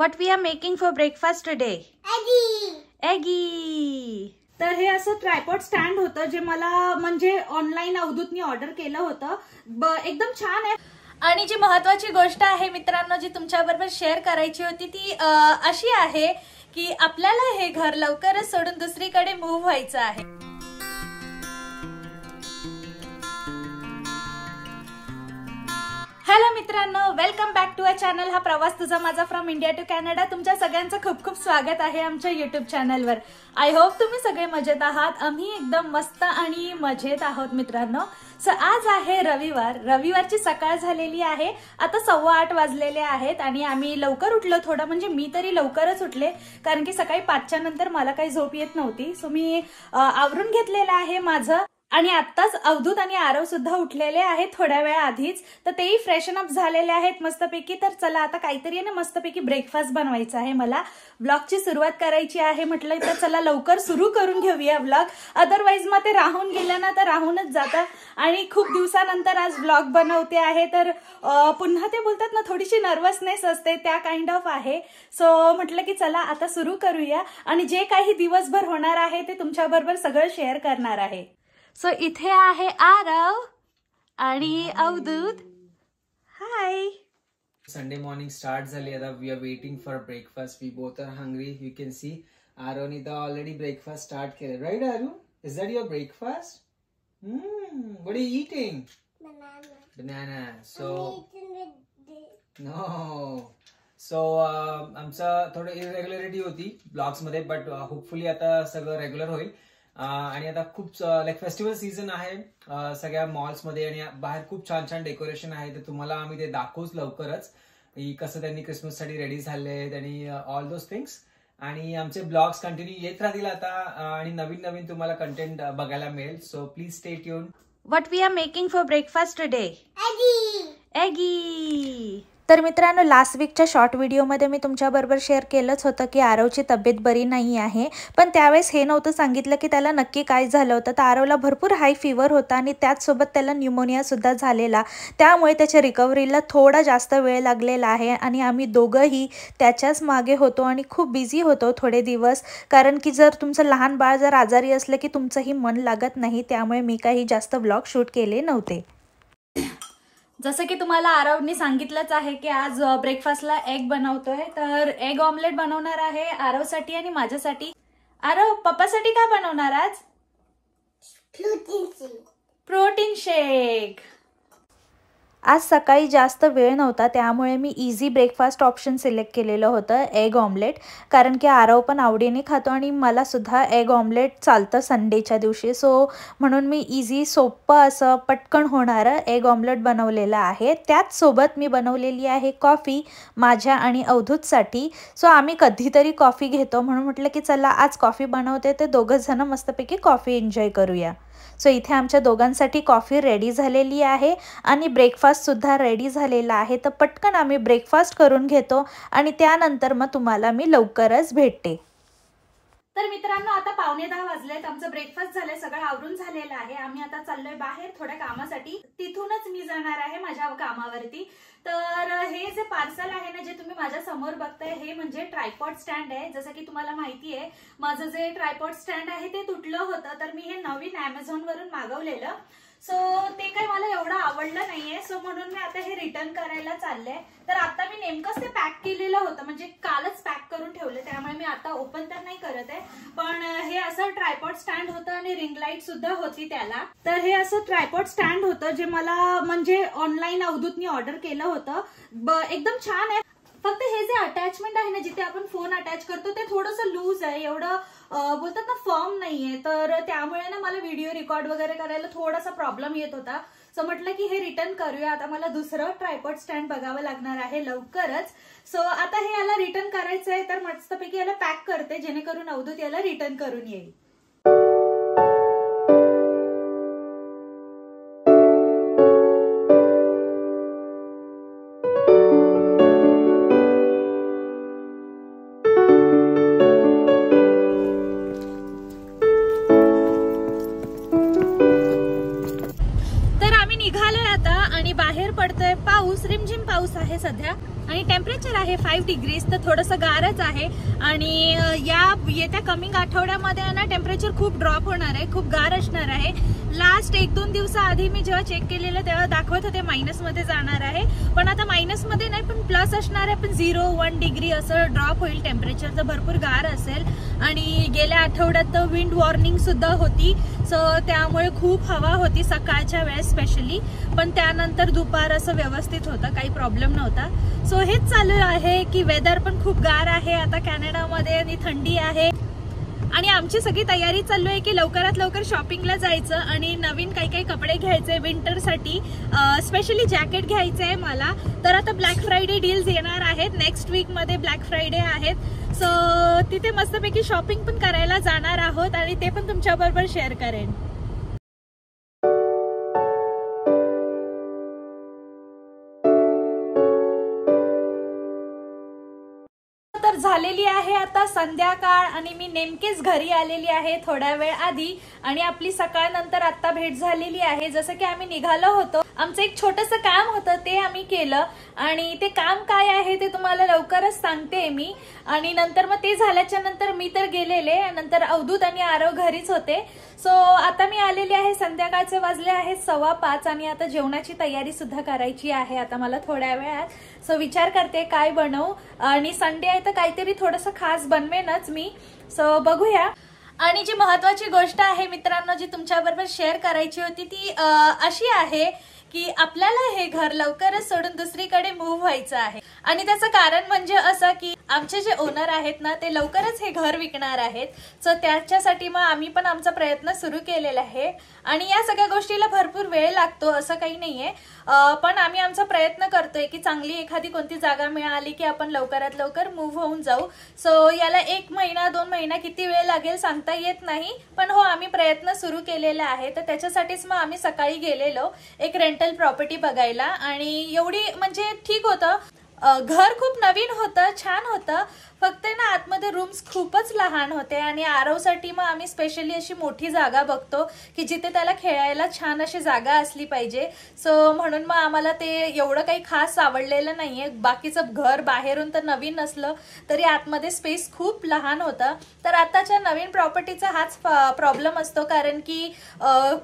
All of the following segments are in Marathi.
What we are making for breakfast today? Eggy. तर हे असं ट्रायपॉड स्टँड होतं जे मला म्हणजे ऑनलाईन अवधूतनी ऑर्डर केलं होतं. एकदम छान आहे. आणि जी महत्वाची गोष्ट आहे मित्रांनो जी तुमच्याबरोबर शेअर करायची होती ती अशी आहे की आपल्याला हे घर लवकरच सोडून दुसरीकडे मूव्ह व्हायचं आहे. हॅलो मित्रांनो, welcome back to our channel. हा प्रवास तुझा माझा फ्रॉम इंडिया टू कॅनडा. तुमच्या सगळ्यांचं खूप खूप स्वागत आहे आमच्या युट्यूब चॅनलवर. आय होप तुम्ही सगळे मजेत आहात. आम्ही एकदम मस्त आणि मजेत आहोत मित्रांनो. सो आज आहे रविवार. रविवारची सकाळ झालेली आहे. आता 8:15 वाजलेले आहेत आणि आम्ही लवकर उठलो थोडं, म्हणजे मी तरी लवकरच उठले कारण की सकाळी 5च्या नंतर मला काही झोप येत नव्हती. सो मी आवरून घेतलेलं आहे माझं. आणि आत्ताच अवधूत आणि आरव सुद्धा उठलेले आहेत थोड्या वेळा आधीच, तर तेही फ्रेशन अप झालेले आहेत मस्तपैकी. तर चला आता काहीतरी ना मस्तपैकी ब्रेकफास्ट बनवायचा आहे. मला व्लॉगची सुरुवात करायची आहे. म्हटलं तर चला लवकर सुरू करून घेऊया व्लॉग, अदरवाईज मग ते राहून गेलं ना तर राहूनच जातं. आणि खूप दिवसानंतर आज व्लॉग बनवते आहे तर पुन्हा ते बोलतात ना थोडीशी नर्वसनेस असते, त्या काइंड ऑफ आहे. सो म्हटलं की चला आता सुरू करूया आणि जे काही दिवसभर होणार आहे ते तुमच्याबरोबर सगळं शेअर करणार आहे. सो इथे आहे आरव आणि Avdhoot. Hi. Sunday morning start झाली. आता we are waiting for breakfast. We both are hungry. You can see आरवनी द ऑलरेडी ब्रेकफास्ट स्टार्ट केले. Right Aaru? Is that your breakfast? What are you eating? Banana. So no. So आमचं थोडं इरेग्युलरिटी होती ब्लॉग्स मध्ये, बट होपफुली आता सगळं रेग्युलर होईल. आणि आता खूप लाईक फेस्टिवल सीझन आहे सगळ्या मॉल्स मध्ये आणि बाहेर खूप छान छान डेकोरेशन आहे. तर तुम्हाला आम्ही ते दाखवूच लवकरच कसं त्यांनी क्रिसमस साठी रेडी झाले आणि ऑल दोज थिंग्स. आणि आमचे ब्लॉग्स कंटिन्यू येत राहतील आता आणि नवीन नवीन तुम्हाला कंटेंट बघायला मिळेल. So please stay tune. What we are making for breakfast today? Eggy. तर मित्रांनो, लास्ट वीकच्या शॉर्ट व्हिडिओमध्ये मी तुमच्याबरोबर शेअर केलंच होतं की आरवची तब्येत बरी नाही आहे, पण त्यावेळेस हे नव्हतं सांगितलं की त्याला नक्की काय झालं होतं. तर आरवला भरपूर हाय फीवर होता आणि त्याचसोबत त्याला न्यूमोनियासुद्धा झालेला. त्यामुळे त्याच्या रिकव्हरीला थोडा जास्त वेळ लागलेला आहे आणि आम्ही दोघंही त्याच्याच मागे होतो आणि खूप बिझी होतो थोडे दिवस. कारण की जर तुमचं लहान बाळ जर आजारी असलं की तुमचंही मन लागत नाही, त्यामुळे मी काही जास्त व्लॉग शूट केले नव्हते. जसं की तुम्हाला आरवनी सांगितलंच आहे की आज ब्रेकफास्टला एग बनवतोय. तर एग ऑमलेट बनवणार आहे आरवसाठी आणि माझ्यासाठी. आरव, पप्पासाठी काय बनवणार आज? प्रोटीन शेक. आज सकाळी जास्त वेळ नव्हता त्यामुळे मी इझी ब्रेकफास्ट ऑप्शन सिलेक्ट केलेलं होतं, एग ऑमलेट. कारण की आरव पण आवडीने खातो आणि मला सुद्धा एग ऑमलेट चालतं संडेच्या दिवशी. सो म्हणून मी इझी सोपं असं पटकन होणारं एग ऑमलेट बनवलेलं आहे. त्याचसोबत मी बनवलेली आहे कॉफी माझ्या आणि अवधूतसाठी. सो आम्ही कधीतरी कॉफी घेतो म्हणून म्हटलं की चला आज कॉफी बनवते, ते दोघं जण मस्तपैकी कॉफी एन्जॉय करूया. सो इथे आमच्या दोघांसाठी कॉफी रेडी झालेली आहे आणि ब्रेकफास्टसुद्धा रेडी झालेला आहे. तर पटकन आम्ही ब्रेकफास्ट करून घेतो आणि त्यानंतर मग तुम्हाला मी लवकरच भेटते. तर मित्रांनो, आता 9:15 वाजलेत. आमचं ब्रेकफास्ट झालंय, सगळं आवरून झालेलं आहे. आम्ही आता चाललोय बाहेर थोड्या कामासाठी. तिथूनच मी जाणार आहे माझ्या कामावरती. तर हे जे पार्सल आहे ना जे तुम्ही माझ्या समोर बघताय हे म्हणजे ट्रायपॉड स्टँड आहे. जसं की तुम्हाला माहिती आहे माझं जे ट्रायपॉड स्टँड आहे ते तुटलं होतं, तर मी हे नवीन Amazon वरून मागवलेलं. सो ते काही मला एवढं आवडलं नाहीये, सो म्हणून मी आता हे रिटर्न करायला चालले. तर आता मी नेमकंच ते पॅक केलेलं होतं, म्हणजे कालच पॅक करून ठेवलं, त्यामुळे मी आता ओपन तर नाही करत आहे. पण हे असं ट्रायपॉड स्टँड होतं आणि रिंग लाईट सुद्धा होती त्याला. तर हे असं ट्रायपॉड स्टँड होतं जे मला म्हणजे ऑनलाईन अवधूतनी ऑर्डर केलं होतं. एकदम छान आहे. फक्त हे जे अटॅचमेंट आहे ना जिथे आपण फोन अटॅच करतो ते थोडंसं लूज आहे, एवढं बोलतात ना फर्म नाहीये. तर त्यामुळे ना मला व्हिडिओ रेकॉर्ड वगैरे करायला थोडासा प्रॉब्लेम येत होता. सो म्हटलं की हे रिटर्न करूया. आता मला दुसरं ट्रायपॉड स्टँड बघावं लागणार आहे लवकरच. सो आता हे याला रिटर्न करायचं आहे, तर मस्तपैकी याला पॅक करते जेणेकरून अवधूत याला रिटर्न करून येईल. निघालोय आता आणि बाहेर पडतोय पाऊस, रिमझिम पाऊस आहे सध्या. आणि टेम्परेचर आहे 5 डिग्रीज, तर थोडंसं गारच आहे. आणि येत्या कमिंग आठवड्यामध्ये ना टेम्परेचर खूप ड्रॉप होणार आहे, खूप गार असणार आहे. लास्ट 1-2 दिवसाआधी मी जेव्हा चेक केलेलं तेव्हा दाखवत होते मायनसमध्ये जाणार आहे, पण आता मायनसमध्ये नाही पण प्लस असणार आहे. पण 0-1 डिग्री असं ड्रॉप होईल टेम्परेचर, तर भरपूर गार असेल. आणि गेल्या आठवड्यात तर विंड वॉर्निंग सुद्धा होती, सो त्यामुळे खूप हवा होती सकाळच्या वेळेस स्पेशली, पण त्यानंतर दुपार असं व्यवस्थित होतं, काही प्रॉब्लेम नव्हता. सो हेच चालू आहे की वेदर पण खूप गार आहे आता कॅनडामध्ये आणि थंडी आहे. आणि आमची सगळी तयारी चालू आहे की लवकरात लवकर शॉपिंगला जायचं आणि नवीन काही कपडे घ्यायचे विंटरसाठी. स्पेशली जॅकेट घ्यायचं आहे मला. तर आता ब्लॅक फ्रायडे डील्स येणार आहेत, नेक्स्ट वीकमध्ये ब्लॅक फ्रायडे आहेत. सो तिथे मस्तपैकी शॉपिंग पण करायला जाणार आहोत आणि ते पण तुमच्याबरोबर शेअर करेन. तर झालेली आहे आता संध्याकाळ आणि मी नेमकेच घरी आलेली आहे थोड्या वेळ आधी. आणि आपली सकाळ नंतर आता भेट झालेली आहे. जसं की आम्ही निघालो होतो, आमचं एक छोटंसं काम होतं ते आम्ही केलं आणि ते काम काय आहे ते तुम्हाला लवकरच सांगते मी. आणि नंतर मग ते झाल्याच्या नंतर मी तर गेलेले, नंतर अवधूत आणि आरव घरीच होते. सो आता मी आलेली आहे, संध्याकाळचे वाजले आहेत 5:15 आणि आता जेवणाची तयारी सुद्धा करायची आहे आता मला थोड्या वेळात. सो विचार करते काय बनवू, आणि संडे आहे तर काहीतरी थोडंसं खास बनवेनच मी. सो बघूया. आणि जी महत्वाची गोष्ट आहे मित्रांनो जी तुमच्याबरोबर शेअर करायची होती ती अशी आहे की आपल्याला हे घर लवकरच सोडून दुसरीकडे मूव्ह व्हायचं आहे. आणि त्याचं कारण म्हणजे असं की आमचे जे ओनर आहेत ना ते लवकरच हे घर विकणार आहेत. सो त्याच्यासाठी मग आम्ही पण आमचा प्रयत्न सुरू केलेला आहे. आणि या सगळ्या गोष्टीला भरपूर वेळ लागतो असं काही नाहीये, पण आम्ही आमचा प्रयत्न करतोय की चांगली एखादी कोणती जागा मिळाली की आपण लवकरात लवकर मूव्ह होऊन जाऊ. सो याला 1 महिना 2 महिना किती वेळ लागेल सांगता येत नाही, पण हो आम्ही प्रयत्न सुरू केलेला आहे. तर त्याच्यासाठीच मग आम्ही सकाळी गेलेलो एक रेंटल प्रॉपर्टी बघायला. आणि एवढी म्हणजे ठीक होतं, घर खूप नवीन होतं, छान होतं, फक्त ना आतमध्ये रूम्स खूपच लहान होते. आणि आरवसाठी मग आम्ही स्पेशली अशी मोठी जागा बघतो की जिथे त्याला खेळायला छान अशी जागा असली पाहिजे. सो म्हणून मग आम्हाला ते एवढं काही खास आवडलेलं नाहीये. बाकीचं घर बाहेरून तर नवीन असलं तरी आतमध्ये स्पेस खूप लहान होता. तर आताच्या नवीन प्रॉपर्टीचा हाच प्रॉब्लेम असतो, कारण की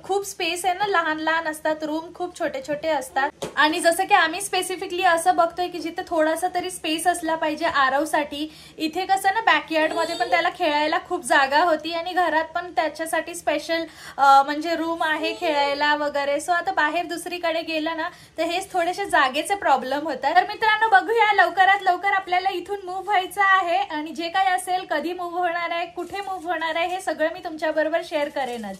खूप स्पेस आहे ना, लहान लहान असतात, रूम खूप छोटे छोटे असतात. आणि जसं की आम्ही स्पेसिफिकली असं बघतोय की जिथे थोडासा तरी स्पेस असला पाहिजे आरवसाठी. इथे कसं ना बॅकयार्ड मध्ये पण त्याला खेळायला खूप जागा होती आणि घरात पण त्याच्यासाठी स्पेशल म्हणजे रूम आहे खेळायला वगैरे. सो आता बाहेर दुसरीकडे गेलं ना तर हेच थोडेसे जागेचे प्रॉब्लेम होतात. तर मित्रांनो बघूया, लवकरात लवकर आपल्याला इथून मूव्ह व्हायचं आहे आणि जे काही असेल, कधी मूव्ह होणार आहे, कुठे मूव्ह होणार आहे, हे सगळं मी तुमच्याबरोबर शेअर करेनच.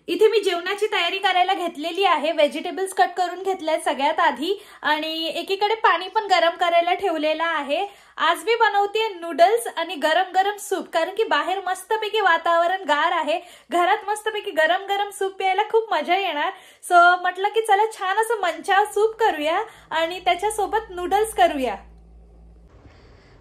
इथे मी जेवणाची तयारी करायला घेतलेली आहे. व्हेजिटेबल्स कट करून घेतल्यात सगळ्यात आधी आणि एकीकडे पाणी पण गरम करायला ठेवलेलं आहे. आज मी बनवते नूडल्स आणि गरम गरम सूप, कारण की बाहेर मस्तपैकी वातावरण गार आहे, घरात मस्तपैकी गरम गरम सूप प्यायला खूप मजा येणार. सो म्हटलं की चला छान असं मंचाव सूप करूया आणि त्याच्यासोबत नूडल्स करूया.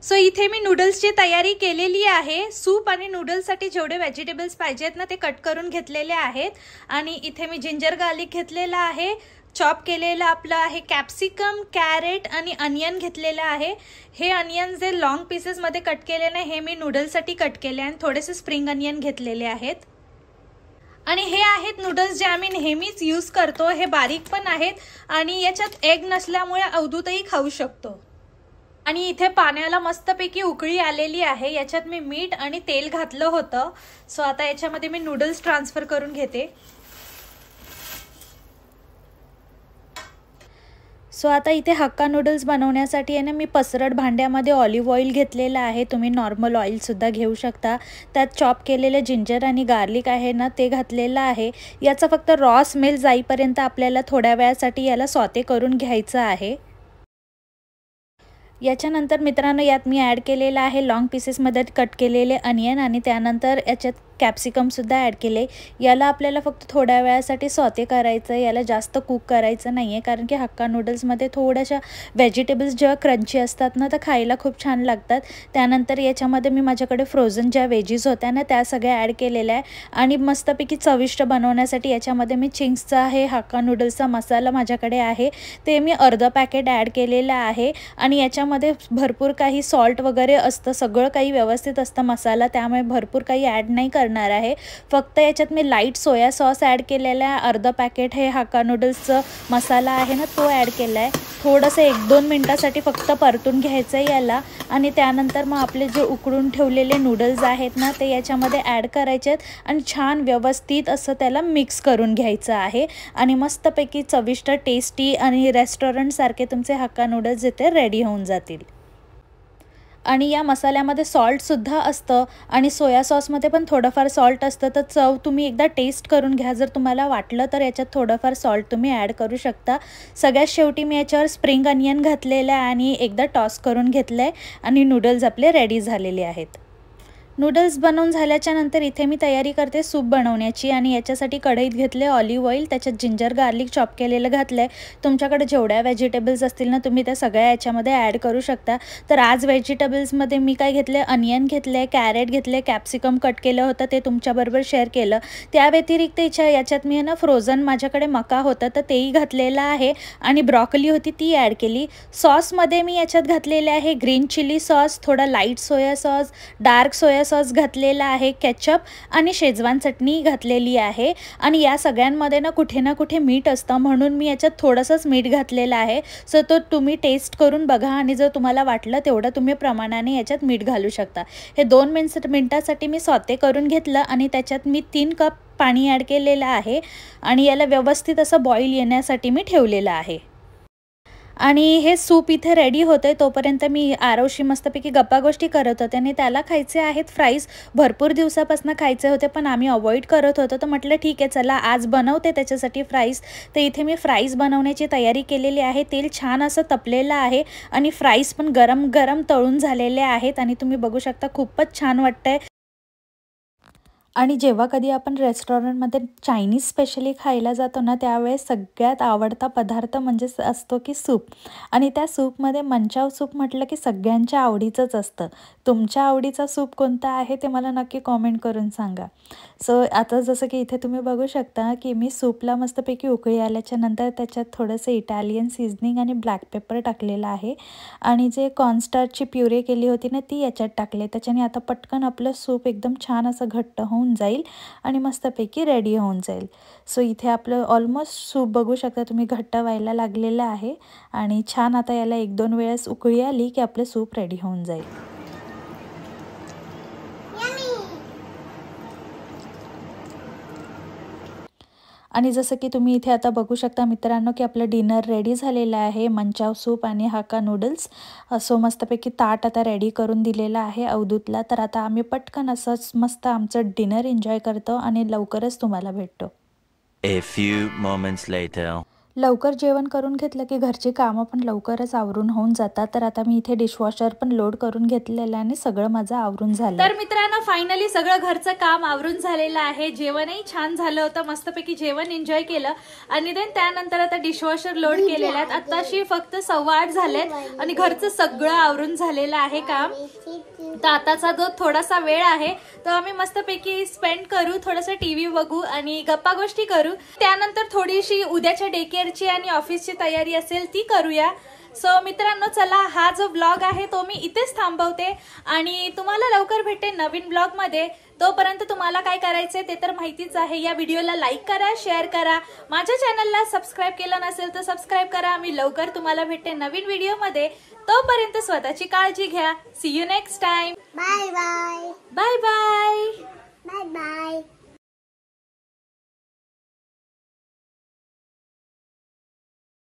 सो इथे मी नूडल्सची तयारी केलेली आहे. सूप आणि नूडल्ससाठी जेवढे व्हेजिटेबल्स पाहिजेत ना ते कट करून घेतलेले आहेत. आणि इथे मी जिंजर गार्लिक घेतलेला आहे, चॉप केलेलं आपलं आहे कॅप्सिकम, कॅरेट आणि अनियन घेतलेलं आहे. हे अनियन जे लॉंग पीसेसमध्ये कट केले नाही हे मी नूडल्ससाठी कट केले आणि थोडेसे स्प्रिंग अनियन घेतलेले आहेत. आणि हे आहेत नूडल्स जे आम्ही नेहमीच यूज करतो. हे बारीक पण आहेत आणि याच्यात एग नसल्यामुळे अवधूतही खाऊ शकतो. आणि इथे पाण्याला मस्तपैकी उकळी आलेली आहे. याच्यात मी मीठ आणि तेल घातलं होतं. सो आता याच्यामध्ये मी नूडल्स ट्रान्सफर करून घेते. सो आता इथे हक्का नूडल्स बनवण्यासाठी आहे ना मी पसरट भांड्यामध्ये ऑलिव्ह ऑइल घेतलेलं आहे. तुम्ही नॉर्मल ऑइलसुद्धा घेऊ शकता. त्यात चॉप केलेले जिंजर आणि गार्लिक आहे ना ते घातलेलं आहे. याचा फक्त रॉ स्मेल जाईपर्यंत आपल्याला थोड्या वेळासाठी याला सॉते करून घ्यायचं आहे. याच्यानंतर मित्रांनो यात मी ॲड केलेलं आहे लॉंग पीसेसमध्ये कट केलेले अनियन आणि त्यानंतर याच्यात कॅप्सिकमसुद्धा ॲड केले. याला आपल्याला फक्त थोड्या वेळासाठी सॉते करायचं आहे, याला जास्त कुक करायचं नाही आहे, कारण की हक्का नूडल्समध्ये थोड्याशा व्हेजिटेबल्स जेव्हा क्रंची असतात ना तर खायला खूप छान लागतात. त्यानंतर याच्यामध्ये मी माझ्याकडे फ्रोझन ज्या वेजीज होत्या ना त्या सगळ्या ॲड केलेल्या आहे आणि मस्तपैकी चविष्ट बनवण्यासाठी याच्यामध्ये मी चिंग्सचा हे हक्का नूडल्सचा मसाला माझ्याकडे आहे ते मी अर्धा पॅकेट ॲड केलेलं आहे. आणि याच्यामध्ये भरपूर काही सॉल्ट वगैरे असतं, सगळं काही व्यवस्थित असतं मसाला, त्यामुळे भरपूर काही ॲड नाही करणार आहे. फक्त याच्यात मी लाईट सोया सॉस ॲड केलेला आहे. अर्धा पॅकेट हे हक्का नूडल्सचं मसाला आहे ना तो ॲड केला आहे. थोडंसं 1-2 मिनटासाठी फक्त परतून घ्यायचं आहे याला आणि त्यानंतर मग आपले जे उकडून ठेवलेले नूडल्स आहेत ना ते याच्यामध्ये ॲड करायचे आहेत आणि छान व्यवस्थित असं त्याला मिक्स करून घ्यायचं आहे आणि मस्तपैकी चविष्ट टेस्टी आणि रेस्टॉरंटसारखे तुमचे हक्का नूडल्स इथे रेडी होऊन जातील. आणि या मसाल्यामध्ये सॉल्टसुद्धा असतं आणि सोया सॉसमध्ये पण थोडंफार सॉल्ट असतं, तर चव तुम्ही एकदा टेस्ट करून घ्या. जर तुम्हाला वाटलं तर याच्यात थोडंफार सॉल्ट तुम्ही ॲड करू शकता. सगळ्यात शेवटी मी याच्यावर स्प्रिंग अनियन घातलेलं आहे आणि एकदा टॉस करून घेतलं आहे आणि नूडल्स आपले रेडी झालेले आहेत. नूडल्स बनवून झाल्याच्या नंतर इथे मी तयारी करते सूप बनवण्याची आणि याच्यासाठी कढईत घेतले ऑलिव्ह ऑइल, त्याच्यात जिंजर गार्लिक चॉप केलेलं घातलं आहे. तुमच्याकडे जेवढ्या व्हेजिटेबल्स असतील ना तुम्ही त्या सगळ्या याच्यामध्ये ॲड करू शकता. तर आज व्हेजिटेबल्समध्ये मी काय घेतले, अनियन घेतले, कॅरेट घेतले, कॅप्सिकम कट केलं होतं ते तुमच्याबरोबर शेअर केलं. त्या व्यतिरिक्त याच्यात मी ना फ्रोझन माझ्याकडे मका होतं तर तेही घातलेलं आहे आणि ब्रॉकली होती ती ॲड केली. सॉसमध्ये मी याच्यात घातलेले आहे ग्रीन चिली सॉस, थोडा light soya sauce, dark soya sauce घातलेला आहे, केचप आणि शेजवान चटणी घातलेली आहे. आणि या सगळ्यांमध्ये ना कुठे ना कुठे मीठ असतं म्हणून मी याच्यात थोडंसंच मीठ घातलेलं आहे. सो तो तुम्ही टेस्ट करून बघा आणि जर तुम्हाला वाटलं तेवढं तुम्ही प्रमाणाने याच्यात मीठ घालू शकता. हे 2 मिनिटासाठी मी सॉते करून घेतलं आणि त्याच्यात मी 3 कप पाणी ॲड केलेलं आहे आणि याला व्यवस्थित असं बॉईल येण्यासाठी मी ठेवलेलं आहे. आणि हे सूप इथे रेडी होतं तोपर्यंत मी आरवशी मस्तपैकी गप्पा गोष्टी करत होते आणि त्याला खायचे आहेत फ्राईज. भरपूर दिवसापासून खायचे होते पण आम्ही अवॉइड करत होतो, तर म्हटलं ठीक आहे चला आज बनवते त्याच्यासाठी फ्राईज. तर इथे मी फ्राईज बनवण्याची तयारी केलेली आहे. तेल छान असं तपलेलं आहे आणि फ्राईज पण गरम गरम तळून झालेले आहेत आणि तुम्ही बघू शकता खूपच छान वाटतंय. आणि जेव्हा कधी आपण रेस्टॉरंटमध्ये चायनीज स्पेशली खायला जातो ना त्यावेळेस सगळ्यात आवडता पदार्थ म्हणजे असतो की सूप. आणि त्या सूपमध्ये मंचाव सूप म्हटलं की सगळ्यांच्या आवडीचंच असतं. तुमच्या आवडीचा सूप कोणता आहे ते मला नक्की कॉमेंट करून सांगा. सो आता जसं की इथे तुम्ही बघू शकता की मी सूपला मस्तपैकी उकळी आल्याच्या नंतर त्याच्यात थोडंसं इटालियन सीझनिंग आणि ब्लॅक पेपर टाकलेलं आहे आणि जे कॉर्नस्टार्चची प्युरे केली होती ना ती याच्यात टाकले. त्याच्याने आता पटकन आपलं सूप एकदम छान असं घट्ट होऊन जाईल आणि मस्तपैकी रेडी होऊन जाईल. सो इथे आपलं ऑलमोस्ट सूप बघू शकता तुम्ही घट्ट व्हायला लागलेलं आहे आणि छान आता याला 1-2 वेळेस उकळी आली की आपलं सूप रेडी होऊन जाईल. आणि जसं की तुम्ही इथे आता बघू शकता मित्रांनो की आपलं डिनर रेडी झालेलं आहे. मंचाव सूप आणि हक्का नूडल्स. सो मस्तपैकी ताट आता रेडी करून दिलेलं आहे अवधूतला. तर आता आम्ही पटकन असंच मस्त आमचं डिनर एन्जॉय करतो आणि लवकरच तुम्हाला भेटतो. A few moments later. लवकर जेवण करून घेतलं की घरची कामं पण लवकरच आवरून होऊन जातात. तर आता मी इथे डिशवॉशर पण लोड करून घेतलेलं आणि सगळं माझं आवरून झालं. तर मित्रांनो फायनली सगळं घरचं काम आवरून झालेलं आहे. जेवणही छान झालं होतं, मस्तपैकी जेवण एन्जॉय केलं आणि देन त्यानंतर आता डिशवॉशर लोड केलेलं आहे. आताशी फक्त 7:15 झालेत आणि घरचं सगळं आवरून झालेलं आहे काम. तर आताचा जो थोडासा वेळ आहे तो आम्ही मस्तपैकी स्पेंड करू, थोडंसं टीव्ही बघू आणि गप्पा गोष्टी करू. त्यानंतर थोडीशी उद्याच्या डेकेअरची आणि ऑफिसची तयारी असेल ती करूया. सो मित्रांनो चला हा जो ब्लॉग आहे तो मी इथेच थांबवते आणि तुम्हाला लवकर भेटते नवीन ब्लॉग मध्ये. तोपर्यंत तुम्हाला काय करायचंय ते तर माहितीच आहे. या व्हिडिओला लाईक करा, शेअर करा, माझ्या चॅनलला सबस्क्राईब केलं नसेल तर सबस्क्राईब करा. मी लवकर तुम्हाला भेटते नवीन व्हिडिओ मध्ये. तोपर्यंत स्वतःची काळजी घ्या. See you next time. Bye bye. Bye bye. Bye bye.